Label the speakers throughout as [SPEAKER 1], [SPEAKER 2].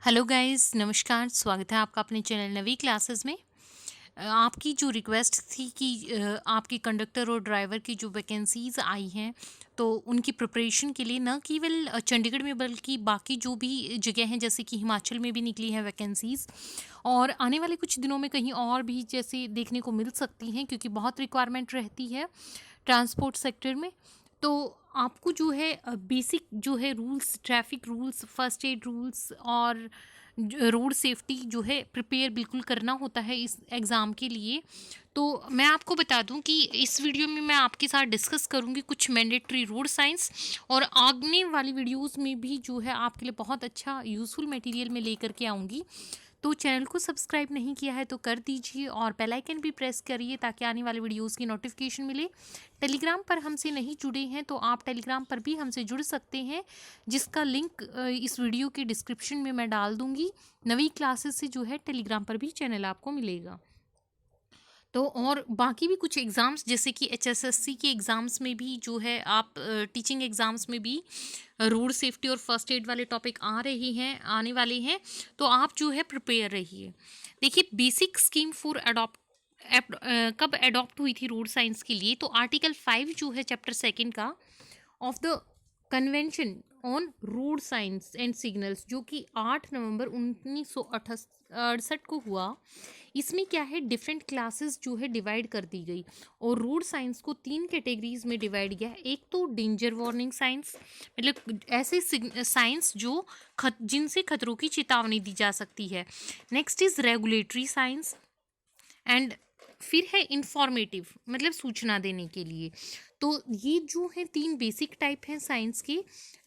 [SPEAKER 1] Hello guys, नमस्कार। स्वागत है आपका अपने चैनल नवी क्लासेस में। आपकी जो रिक्वेस्ट थी कि आपकी कंडक्टर और ड्राइवर की जो वैकेंसीज़ आई हैं, तो उनकी प्रिपरेशन के लिए न केवल चंडीगढ़ में बल्कि बाकी जो भी जगह हैं, जैसे कि हिमाचल में भी निकली हैं वैकेंसीज़ और आने वाले कुछ दिनों में कहीं और भी जैसे देखने को मिल सकती हैं, क्योंकि बहुत रिक्वायरमेंट रहती है ट्रांसपोर्ट सेक्टर में। तो आपको जो है बेसिक जो है rules, traffic rules, first aid rules और रोड सेफ्टी जो है प्रिपेयर बिल्कुल करना होता है इस एग्ज़ाम के लिए। तो मैं आपको बता दूं कि इस वीडियो में मैं आपके साथ डिस्कस करूंगी कुछ मैंडेटरी रोड साइंस, और आगने वाली वीडियोस में भी जो है आपके लिए बहुत अच्छा यूज़फुल मटेरियल में लेकर के आऊँगी। तो चैनल को सब्सक्राइब नहीं किया है तो कर दीजिए और बेल आइकन भी प्रेस करिए ताकि आने वाले वीडियोस की नोटिफिकेशन मिले। टेलीग्राम पर हमसे नहीं जुड़े हैं तो आप टेलीग्राम पर भी हमसे जुड़ सकते हैं, जिसका लिंक इस वीडियो के डिस्क्रिप्शन में मैं डाल दूंगी। नवी क्लासेस से जो है टेलीग्राम पर भी चैनल आपको मिलेगा। तो और बाकी भी कुछ एग्ज़ाम्स जैसे कि एचएसएससी के एग्ज़ाम्स में भी जो है आप टीचिंग एग्ज़ाम्स में भी रोड सेफ्टी और फर्स्ट एड वाले टॉपिक आ रहे हैं, आने वाले हैं। तो आप जो है प्रिपेयर रहिए। देखिए, बेसिक स्कीम फॉर अडॉप्ट कब अडॉप्ट हुई थी रोड साइंस के लिए, तो आर्टिकल 5 जो है चैप्टर सेकंड का of the convention on road science and signals, जो कि 8 नवंबर 1968 को हुआ। इसमें क्या है, डिफरेंट क्लासेस जो है डिवाइड कर दी गई और रोड साइंस को 3 कैटेगरीज में डिवाइड किया है। एक तो डेंजर वार्निंग साइंस, मतलब ऐसे साइंस जो जिनसे खतरों की चेतावनी दी जा सकती है। Next is regulatory science and फिर है इंफॉर्मेटिव, मतलब सूचना देने के लिए। तो ये जो है 3 बेसिक टाइप हैं साइंस के।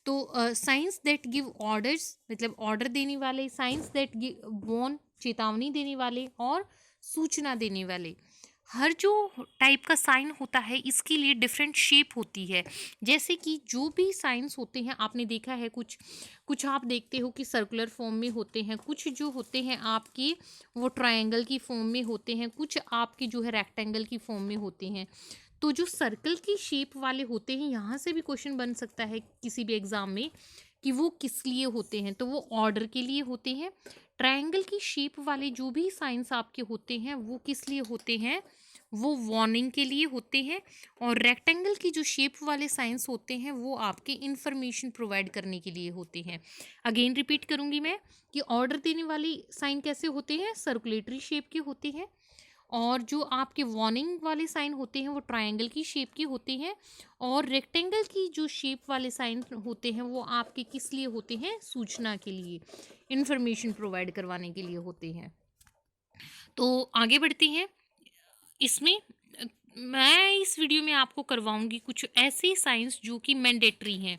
[SPEAKER 1] तो साइंस दैट गिव ऑर्डर्स, मतलब ऑर्डर देने वाले, साइंस दैट गिव वॉर्न, चेतावनी देने वाले, और सूचना देने वाले। हर जो टाइप का साइन होता है इसके लिए डिफरेंट शेप होती है। जैसे कि जो भी साइंस होते हैं आपने देखा है, कुछ कुछ आप देखते हो कि सर्कुलर फॉर्म में होते हैं, कुछ जो होते हैं आपके वो ट्रायंगल की फॉर्म में होते हैं, कुछ आपके जो है रेक्टेंगल की फॉर्म में होते हैं। तो जो सर्कल की शेप वाले होते हैं, यहाँ से भी क्वेश्चन बन सकता है किसी भी एग्जाम में कि वो किस लिए होते हैं, तो वो ऑर्डर के लिए होते हैं। ट्रायंगल की शेप वाले जो भी साइंस आपके होते हैं वो किस लिए होते हैं, वो वार्निंग के लिए होते हैं। और रेक्टेंगल की जो शेप वाले साइंस होते हैं वो आपके इंफॉर्मेशन प्रोवाइड करने के लिए होते हैं। अगेन रिपीट करूंगी मैं कि ऑर्डर देने वाली साइन कैसे होते हैं, सर्कुलेटरी शेप के होते हैं। और जो आपके वार्निंग वाले साइन होते हैं वो ट्रायंगल की शेप के होते हैं। और रेक्टेंगल की जो शेप वाले साइन होते हैं वो आपके किस लिए होते हैं, सूचना के लिए, इंफॉर्मेशन प्रोवाइड करवाने के लिए होते हैं। तो आगे बढ़ते हैं। इसमें मैं इस वीडियो में आपको करवाऊंगी कुछ ऐसे साइंस जो कि मैंडेटरी हैं।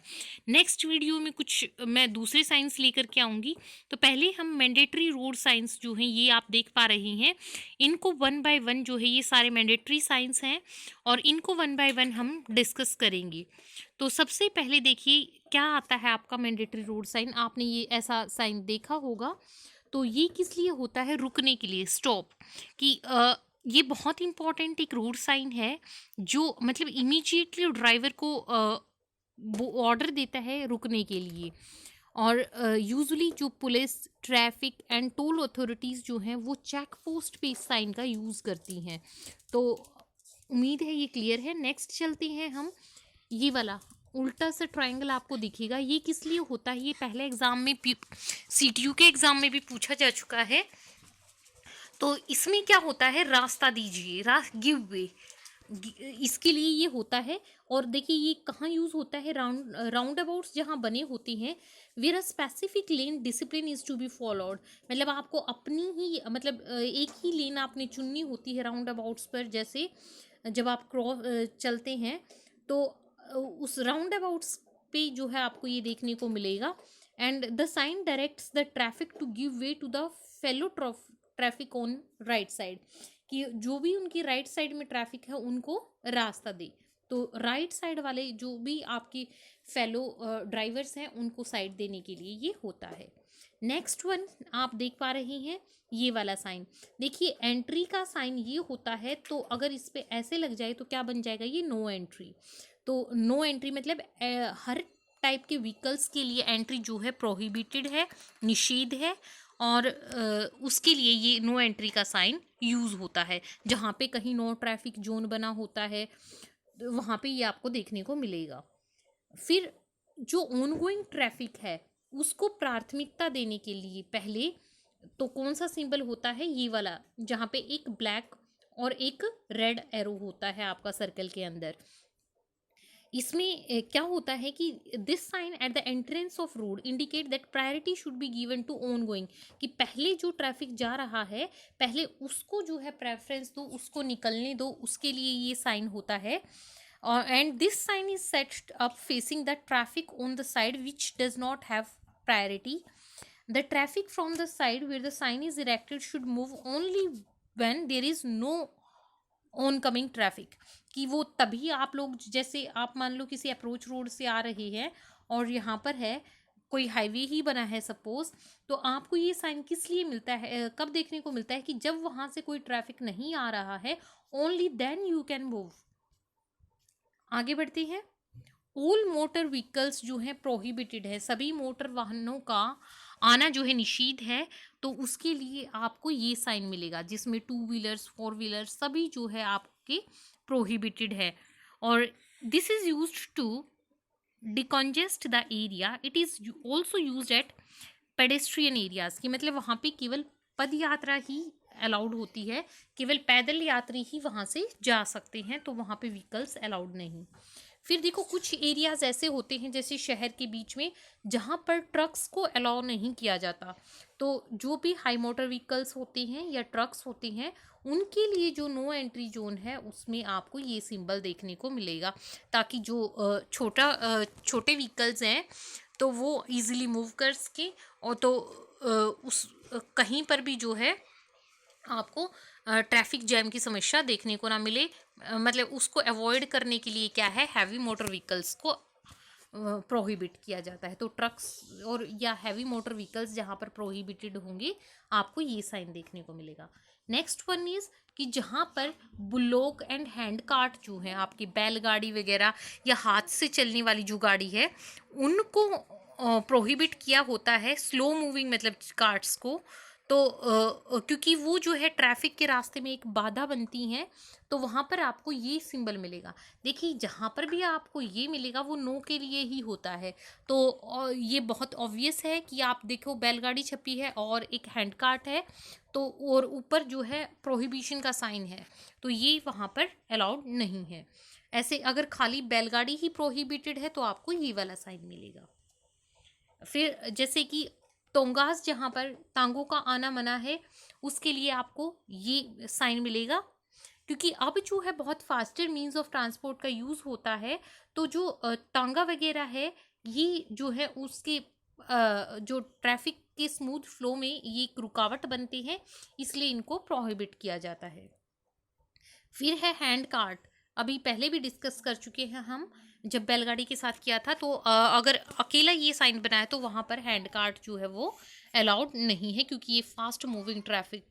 [SPEAKER 1] नेक्स्ट वीडियो में कुछ मैं दूसरे साइंस लेकर के आऊंगी। तो पहले हम मैंडेटरी रोड साइंस जो हैं ये आप देख पा रहे हैं, इनको वन बाय वन जो है ये सारे मैंडेटरी साइंस हैं और इनको वन बाय वन हम डिस्कस करेंगे। तो सबसे पहले देखिए क्या आता है आपका मैंडेटरी रोड साइन। आपने ये ऐसा साइन देखा होगा। तो ये किस लिए होता है, रुकने के लिए, स्टॉप। कि ये बहुत इंपॉर्टेंट एक रोड साइन है जो मतलब इमीडिएटली ड्राइवर को वो ऑर्डर देता है रुकने के लिए। और यूजुअली जो police, traffic and told authorities जो हैं वो चेक पोस्ट पे इस साइन का यूज़ करती हैं। तो उम्मीद है ये क्लियर है। नेक्स्ट चलते हैं हम। ये वाला उल्टा सा ट्रायंगल आपको दिखेगा, ये किस लिए होता है, ये पहले एग्जाम में सीटीयू के एग्जाम में भी पूछा जा चुका है। तो इसमें क्या होता है, रास्ता दीजिए, गिव वे, इसके लिए ये होता है। और देखिए ये कहाँ यूज़ होता है, राउंड अबाउट्स जहाँ बने होते हैं, where a specific lane discipline is to be followed. मतलब आपको अपनी ही मतलब एक ही लेन आपने चुननी होती है राउंड अबाउट्स पर। जैसे जब आप क्रॉस चलते हैं तो उस राउंड अबाउट्स पे जो है आपको ये देखने को मिलेगा। And the sign directs the traffic to give way to the fellow traffic on right side, कि जो भी उनकी राइट साइड में ट्रैफिक है उनको रास्ता दे। तो राइट साइड वाले जो भी आपके फेलो ड्राइवर्स हैं उनको साइड देने के लिए ये होता है। नेक्स्ट वन आप देख पा रहे हैं, ये वाला साइन। देखिए एंट्री का साइन ये होता है, तो अगर इस पे ऐसे लग जाए तो क्या बन जाएगा, ये नो एंट्री। तो नो एंट्री मतलब हर टाइप के व्हीकल्स के लिए एंट्री जो है प्रोहिबिटेड है, निषेध है, और उसके लिए ये नो एंट्री का साइन यूज़ होता है। जहाँ पे कहीं नो ट्रैफिक जोन बना होता है वहाँ पे ये आपको देखने को मिलेगा। फिर जो ऑनगोइंग ट्रैफिक है उसको प्राथमिकता देने के लिए पहले तो कौन सा सिंबल होता है, ये वाला, जहाँ पे एक ब्लैक और एक रेड एरो होता है आपका सर्कल के अंदर। इसमें क्या होता है कि this sign at the entrance of road indicate that priority should be given to ongoing, कि पहले जो ट्रैफिक जा रहा है पहले उसको जो है प्रेफरेंस दो, उसको निकलने दो, उसके लिए ये साइन होता है। And this sign is set up facing the traffic on the side which does not have priority. The traffic from the side where the sign is erected should move only when there is no oncoming traffic, कि वो तभी आप लोग, जैसे आप मान लो किसी approach road से आ रहे हैं और यहाँ पर है कोई हाईवे ही बना है सपोज, तो आपको ये साइन किस लिए मिलता है, कब देखने को मिलता है कि जब वहाँ से कोई ट्रैफिक नहीं आ रहा है, only then you can move. आगे बढ़ते हैं। ऑल मोटर व्हीकल्स जो है प्रोहिबिटेड है, सभी मोटर वाहनों का आना जो है निषेध है, तो उसके लिए आपको ये साइन मिलेगा जिसमें 2 व्हीलर्स 4 व्हीलर्स सभी जो है आपके प्रोहिबिटेड है। और this is used to decongest the area, it is also used at pedestrian areas, की मतलब वहाँ पे केवल पद यात्रा ही अलाउड होती है, केवल पैदल यात्री ही वहाँ से जा सकते हैं, तो वहाँ पे व्हीकल्स अलाउड नहीं। फिर देखो कुछ एरियाज ऐसे होते हैं जैसे शहर के बीच में जहाँ पर ट्रक्स को अलाउ नहीं किया जाता, तो जो भी हाई मोटर व्हीकल्स होते हैं या ट्रक्स होते हैं उनके लिए जो नो एंट्री जोन है उसमें आपको ये सिंबल देखने को मिलेगा, ताकि जो छोटे व्हीकल्स हैं तो वो इजीली मूव कर सके, और तो उस कहीं पर भी जो है आपको ट्रैफिक जैम की समस्या देखने को ना मिले। मतलब उसको अवॉइड करने के लिए क्या है, हैवी मोटर व्हीकल्स को प्रोहिबिट किया जाता है। तो ट्रक्स और या हैवी मोटर व्हीकल्स जहाँ पर प्रोहिबिटेड होंगे आपको ये साइन देखने को मिलेगा। नेक्स्ट वन इज कि जहाँ पर बुलोक एंड हैंड कार्ट जो है आपकी बैलगाड़ी वगैरह या हाथ से चलने वाली जो गाड़ी है उनको प्रोहिबिट किया होता है, स्लो मूविंग मतलब कार्ट्स को, तो क्योंकि वो जो है ट्रैफिक के रास्ते में एक बाधा बनती हैं, तो वहाँ पर आपको ये सिंबल मिलेगा। देखिए जहाँ पर भी आपको ये मिलेगा वो नो के लिए ही होता है, तो ये बहुत ऑब्वियस है कि आप देखो बैलगाड़ी छपी है और एक हैंड कार्ट है, तो और ऊपर जो है प्रोहिबिशन का साइन है, तो ये वहाँ पर अलाउड नहीं है। ऐसे अगर खाली बैलगाड़ी ही प्रोहिबिटेड है तो आपको ये वाला साइन मिलेगा। फिर जैसे कि टोंगास जहाँ पर टांगों का आना मना है उसके लिए आपको ये साइन मिलेगा, क्योंकि अब जो है बहुत फास्टर मींस ऑफ ट्रांसपोर्ट का यूज़ होता है, तो जो टांगा वगैरह है ये जो है उसके जो ट्रैफिक के स्मूथ फ्लो में ये एक रुकावट बनते हैं, इसलिए इनको प्रोहिबिट किया जाता है। फिर है हैंड कार्ट, अभी पहले भी डिस्कस कर चुके हैं हम जब बैलगाड़ी के साथ किया था, तो अगर अकेला ये साइन बनाया तो वहाँ पर हैंड कार्ट जो है वो अलाउड नहीं है, क्योंकि ये फास्ट मूविंग ट्रैफिक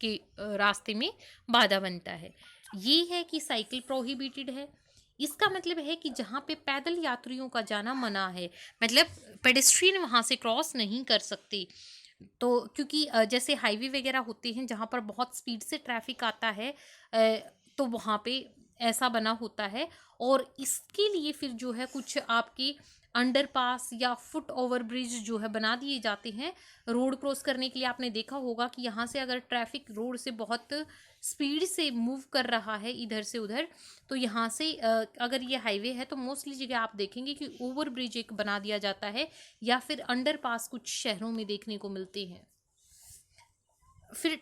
[SPEAKER 1] के रास्ते में बाधा बनता है। ये है कि साइकिल प्रोहिबिटेड है, इसका मतलब है कि जहाँ पे पैदल यात्रियों का जाना मना है, मतलब पेडेस्ट्रियन वहाँ से क्रॉस नहीं कर सकते, तो क्योंकि जैसे हाईवे वगैरह होते हैं जहाँ पर बहुत स्पीड से ट्रैफिक आता है, तो वहाँ पे ऐसा बना होता है, और इसके लिए फिर जो है कुछ आपके अंडरपास या फुट ओवर ब्रिज जो है बना दिए जाते हैं रोड क्रॉस करने के लिए। आपने देखा होगा कि यहाँ से अगर ट्रैफिक रोड से बहुत स्पीड से मूव कर रहा है इधर से उधर, तो यहाँ से अगर ये हाईवे है तो मोस्टली जगह आप देखेंगे कि ओवर ब्रिज एक बना दिया जाता है, या फिर अंडरपास कुछ शहरों में देखने को मिलते हैं। फिर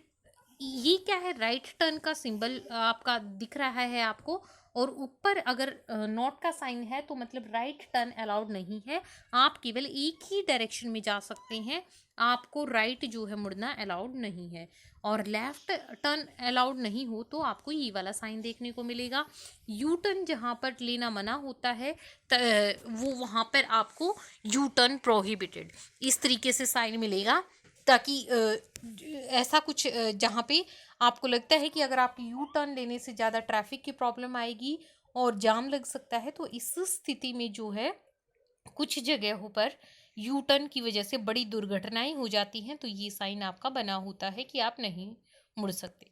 [SPEAKER 1] ये क्या है, राइट टर्न का सिंबल आपका दिख रहा है आपको, और ऊपर अगर नॉट का साइन है तो मतलब राइट टर्न अलाउड नहीं है, आप केवल एक ही डायरेक्शन में जा सकते हैं, आपको राइट जो है मुड़ना अलाउड नहीं है। और लेफ्ट टर्न अलाउड नहीं हो तो आपको ये वाला साइन देखने को मिलेगा। यू टर्न जहाँ पर लेना मना होता है वो वहाँ पर आपको यू टर्न प्रोहिबिटेड इस तरीके से साइन मिलेगा, ताकि ऐसा कुछ जहाँ पे आपको लगता है कि अगर आप यू टर्न लेने से ज़्यादा ट्रैफिक की प्रॉब्लम आएगी और जाम लग सकता है, तो इस स्थिति में जो है कुछ जगहों पर यू टर्न की वजह से बड़ी दुर्घटनाएं हो जाती हैं, तो ये साइन आपका बना होता है कि आप नहीं मुड़ सकते।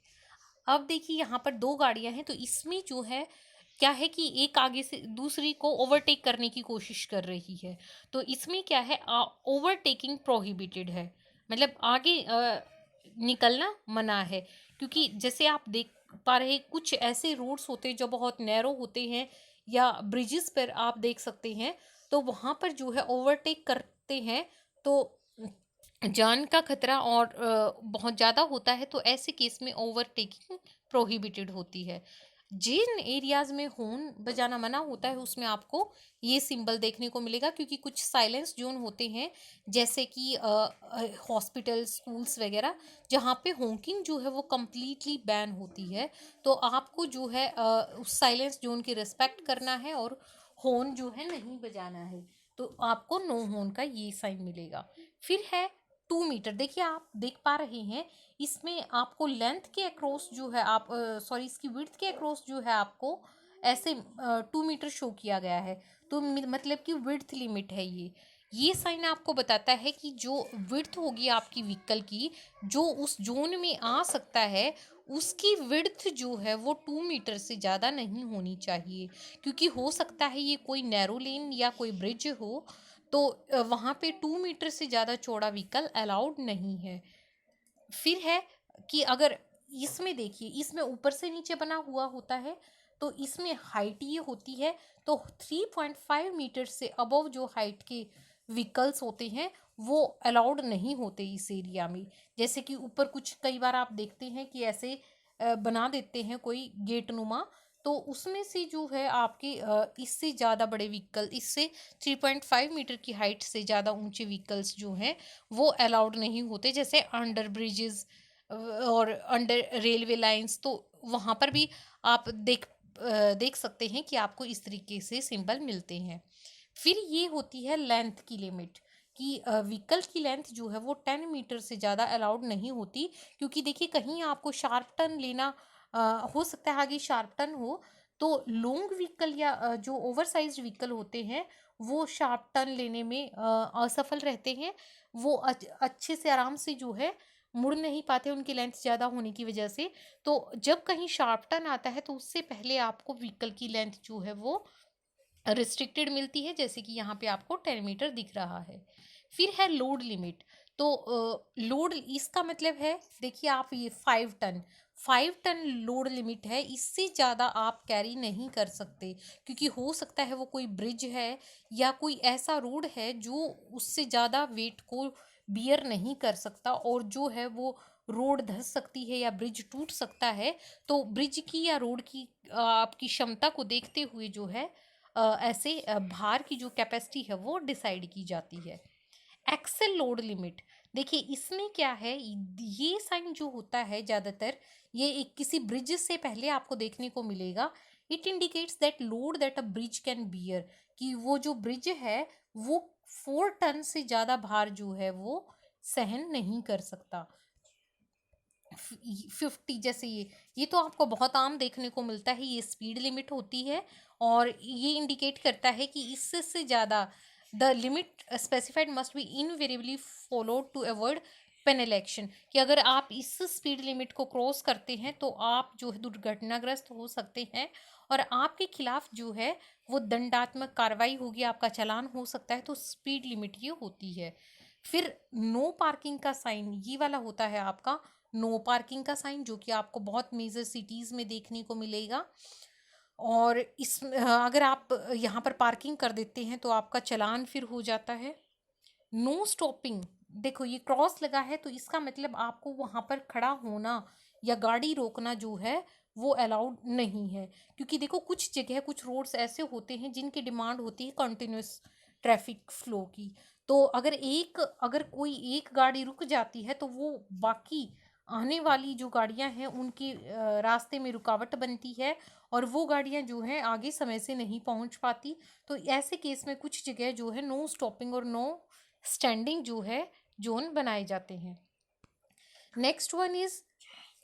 [SPEAKER 1] अब देखिए यहाँ पर दो गाड़ियां हैं, तो इसमें जो है क्या है कि एक आगे से दूसरी को ओवरटेक करने की कोशिश कर रही है। तो इसमें क्या है, ओवरटेकिंग प्रोहिबिटेड है, मतलब आगे निकलना मना है। क्योंकि जैसे आप देख पा रहे, कुछ ऐसे रोड्स होते हैं जो बहुत नैरो होते हैं, या ब्रिजेस पर आप देख सकते हैं, तो वहाँ पर जो है ओवरटेक करते हैं तो जान का खतरा और बहुत ज़्यादा होता है, तो ऐसे केस में ओवरटेकिंग प्रोहिबिटेड होती है। जिन एरियाज में हॉर्न बजाना मना होता है उसमें आपको ये सिंबल देखने को मिलेगा, क्योंकि कुछ साइलेंस जोन होते हैं, जैसे कि हॉस्पिटल, स्कूल्स वगैरह, जहाँ पे हॉकिंग जो है वो कम्प्लीटली बैन होती है। तो आपको जो है उस साइलेंस जोन की रिस्पेक्ट करना है और हॉर्न जो है नहीं बजाना है, तो आपको नो हॉर्न का ये साइन मिलेगा। फिर है 2 मीटर। देखिए आप देख पा रहे हैं, इसमें आपको लेंथ के अक्रॉस जो है आप सॉरी इसकी विड्थ के अक्रॉस जो है आपको ऐसे 2 मीटर शो किया गया है। तो मतलब कि विड्थ लिमिट है ये साइन आपको बताता है कि जो विड्थ होगी आपकी व्हीकल की, जो उस जोन में आ सकता है, उसकी विड्थ जो है वो 2 मीटर से ज़्यादा नहीं होनी चाहिए। क्योंकि हो सकता है ये कोई नैरो लेन या कोई ब्रिज हो, तो वहाँ पे 2 मीटर से ज़्यादा चौड़ा व्हीकल अलाउड नहीं है। फिर है कि अगर इसमें देखिए, इसमें ऊपर से नीचे बना हुआ होता है, तो इसमें हाइट ये होती है, तो 3.5 मीटर से अबव जो हाइट के व्हीकल्स होते हैं वो अलाउड नहीं होते इस एरिया में। जैसे कि ऊपर कुछ कई बार आप देखते हैं कि ऐसे बना देते हैं कोई गेट नुमा, तो उसमें से जो है आपके इससे ज़्यादा बड़े व्हीकल, इससे 3.5 मीटर की हाइट से ज़्यादा ऊंचे व्हीकल्स जो हैं वो अलाउड नहीं होते, जैसे अंडर ब्रिजेस और अंडर रेलवे लाइंस। तो वहाँ पर भी आप देख सकते हैं कि आपको इस तरीके से सिंबल मिलते हैं। फिर ये होती है लेंथ की लिमिट, कि व्हीकल की लेंथ जो है वो 10 मीटर से ज़्यादा अलाउड नहीं होती। क्योंकि देखिए कहीं आपको शार्प टर्न लेना हो सकता है, आगे शार्प टर्न हो, तो लॉन्ग व्हीकल या जो ओवर साइज व्हीकल होते हैं वो शार्प टर्न लेने में असफल रहते हैं। वो अच्छे से आराम से जो है मुड़ नहीं पाते, उनकी लेंथ ज़्यादा होने की वजह से। तो जब कहीं शार्प टर्न आता है तो उससे पहले आपको व्हीकल की लेंथ जो है वो रिस्ट्रिक्टेड मिलती है, जैसे कि यहाँ पे आपको 10 मीटर दिख रहा है। फिर है लोड लिमिट। तो लोड इसका मतलब है, देखिए आप ये 5 टन, 5 टन लोड लिमिट है, इससे ज़्यादा आप कैरी नहीं कर सकते। क्योंकि हो सकता है वो कोई ब्रिज है या कोई ऐसा रोड है जो उससे ज़्यादा वेट को बियर नहीं कर सकता, और जो है वो रोड धंस सकती है या ब्रिज टूट सकता है। तो ब्रिज की या रोड की आपकी क्षमता को देखते हुए जो है ऐसे भार की जो कैपेसिटी है वो डिसाइड की जाती है। एक्सेल लोड लिमिट, देखिए इसमें क्या है, ये साइन जो होता है ज़्यादातर ये एक किसी ब्रिज से पहले आपको देखने को मिलेगा। It indicates that load that a bridge can bear, कि वो जो ब्रिज है वो 4 टन से ज़्यादा भार जो है वो सहन नहीं कर सकता। 50, जैसे ये तो आपको बहुत आम देखने को मिलता है, ये स्पीड लिमिट होती है। और ये इंडिकेट करता है कि इससे ज़्यादा the limit specified must be invariably followed to avoid penal action, कि अगर आप इस स्पीड लिमिट को क्रॉस करते हैं तो आप जो है दुर्घटनाग्रस्त हो सकते हैं, और आपके खिलाफ जो है वो दंडात्मक कार्रवाई होगी, आपका चालान हो सकता है। तो स्पीड लिमिट ये होती है। फिर नो पार्किंग का साइन ये वाला होता है आपका नो पार्किंग का साइन, जो कि आपको बहुत मेजर सिटीज़ में देखने को मिलेगा। और इस अगर आप यहाँ पर पार्किंग कर देते हैं तो आपका चालान फिर हो जाता है। नो स्टॉपिंग, देखो ये क्रॉस लगा है तो इसका मतलब आपको वहाँ पर खड़ा होना या गाड़ी रोकना जो है वो अलाउड नहीं है। क्योंकि देखो कुछ जगह, कुछ रोड्स ऐसे होते हैं जिनकी डिमांड होती है कंटिन्यूस ट्रैफिक फ्लो की। तो अगर कोई एक गाड़ी रुक जाती है तो वो बाकी आने वाली जो गाड़ियां हैं उनके रास्ते में रुकावट बनती है, और वो गाड़ियां जो हैं आगे समय से नहीं पहुंच पाती। तो ऐसे केस में कुछ जगह जो है नो स्टॉपिंग और नो स्टैंडिंग जो है जोन बनाए जाते हैं। नेक्स्ट वन इज,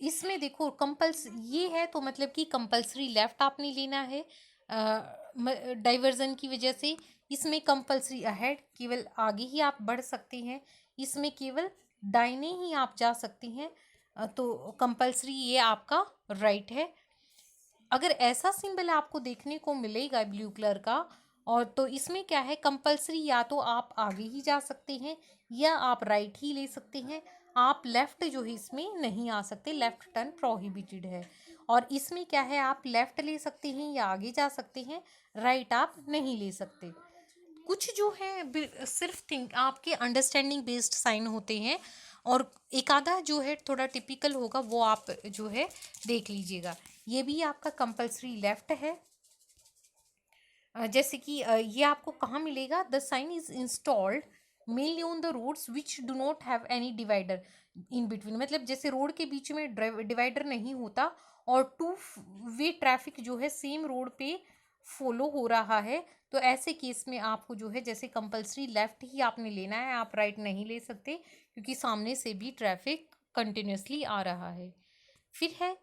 [SPEAKER 1] इसमें देखो कंपल्स ये है तो मतलब कि कंपल्सरी लेफ्ट आपने लेना है। डाइवर्जन की वजह से इसमें कंपल्सरी अहेड, केवल आगे ही आप बढ़ सकते हैं, इसमें केवल दाहिने ही आप जा सकते हैं। तो कंपल्सरी ये आपका राइट है। अगर ऐसा सिंबल आपको देखने को मिलेगा ब्लू कलर का, और तो इसमें क्या है, कंपल्सरी या तो आप आगे ही जा सकते हैं या आप राइट ही ले सकते हैं। आप लेफ़्ट जो है इसमें नहीं आ सकते, लेफ़्ट टर्न प्रोहिबिटेड है। और इसमें क्या है, आप लेफ़्ट ले सकते हैं या आगे जा सकते हैं, राइट आप नहीं ले सकते। कुछ जो है सिर्फ थिंक आपके अंडरस्टैंडिंग बेस्ड साइन होते हैं, और एक आधा जो है थोड़ा टिपिकल होगा, वो आप जो है देख लीजिएगा। ये भी आपका कंपल्सरी लेफ्ट है। जैसे कि ये आपको कहाँ मिलेगा, the sign is installed mainly on the roads which do not have any divider in between. मतलब जैसे रोड के बीच में डिवाइडर नहीं होता और टू वे ट्रैफिक जो है सेम रोड पे फॉलो हो रहा है, तो ऐसे केस में आपको जो है जैसे कंपल्सरी लेफ्ट ही आपने लेना है, आप राइट नहीं ले सकते, क्योंकि सामने से भी ट्रैफिक कंटिन्यूसली आ रहा है। फिर है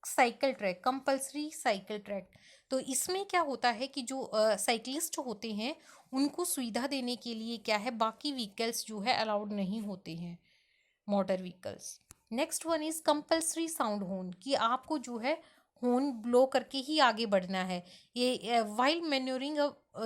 [SPEAKER 1] cycle track, compulsory cycle track. तो इसमें क्या होता है कि जो साइकिलिस्ट होते हैं उनको सुविधा देने के लिए क्या है, बाकी व्हीकल्स जो है अलाउड नहीं होते हैं, motor vehicles. Next one is compulsory sound horn, कि आपको जो है हॉर्न ब्लो करके ही आगे बढ़ना है। ये वाइल मैन्योरिंग,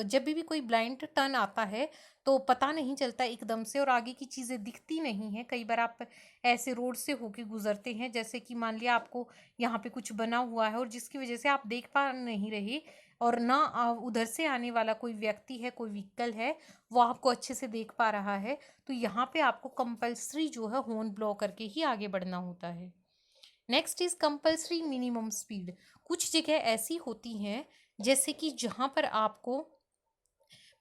[SPEAKER 1] जब भी कोई ब्लाइंड टर्न आता है तो पता नहीं चलता एकदम से, और आगे की चीज़ें दिखती नहीं हैं। कई बार आप ऐसे रोड से होके गुजरते हैं, जैसे कि मान लिया आपको यहाँ पे कुछ बना हुआ है और जिसकी वजह से आप देख पा नहीं रहे, और ना उधर से आने वाला कोई व्यक्ति है, कोई व्हीकल है, वो आपको अच्छे से देख पा रहा है, तो यहाँ पे आपको कंपल्सरी जो है हॉर्न ब्लो करके ही आगे बढ़ना होता है। Next is compulsory minimum speed. कुछ जगह ऐसी होती हैं जैसे कि जहाँ पर आपको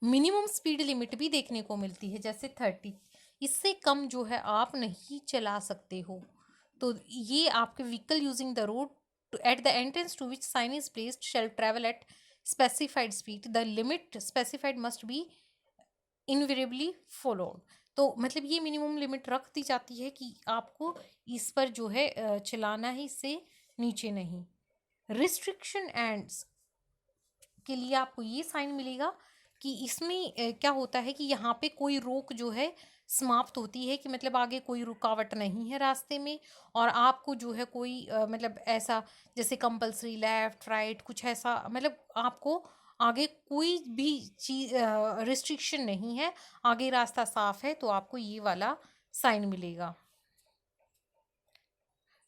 [SPEAKER 1] मिनिमम स्पीड लिमिट भी देखने को मिलती है, जैसे 30, इससे कम जो है आप नहीं चला सकते हो। तो ये आपके vehicle using the road at the entrance to which sign is placed shall travel at specified speed, the limit specified must be invariably followed. तो मतलब ये मिनिमम लिमिट रख दी जाती है कि आपको इस पर जो है चलाना है, इससे नीचे नहीं। रिस्ट्रिक्शन एंड्स के लिए आपको ये साइन मिलेगा कि इसमें क्या होता है कि यहाँ पे कोई रोक जो है समाप्त होती है, कि मतलब आगे कोई रुकावट नहीं है रास्ते में, और आपको जो है कोई मतलब ऐसा जैसे कंपल्सरी लेफ्ट राइट कुछ ऐसा, मतलब आपको आगे कोई भी चीज रिस्ट्रिक्शन नहीं है, आगे रास्ता साफ है, तो आपको ये वाला साइन मिलेगा।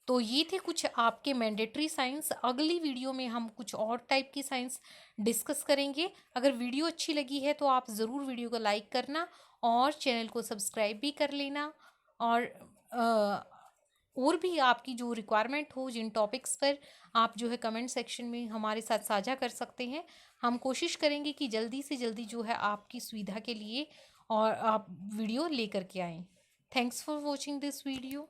[SPEAKER 1] तो ये थे कुछ आपके मैंडेटरी साइंस। अगली वीडियो में हम कुछ और टाइप की साइंस डिस्कस करेंगे। अगर वीडियो अच्छी लगी है तो आप ज़रूर वीडियो को लाइक करना और चैनल को सब्सक्राइब भी कर लेना, और और भी आपकी जो रिक्वायरमेंट हो जिन टॉपिक्स पर, आप जो है कमेंट सेक्शन में हमारे साथ साझा कर सकते हैं। हम कोशिश करेंगे कि जल्दी से जल्दी जो है आपकी सुविधा के लिए और आप वीडियो लेकर के आएँ। Thanks for watching this video.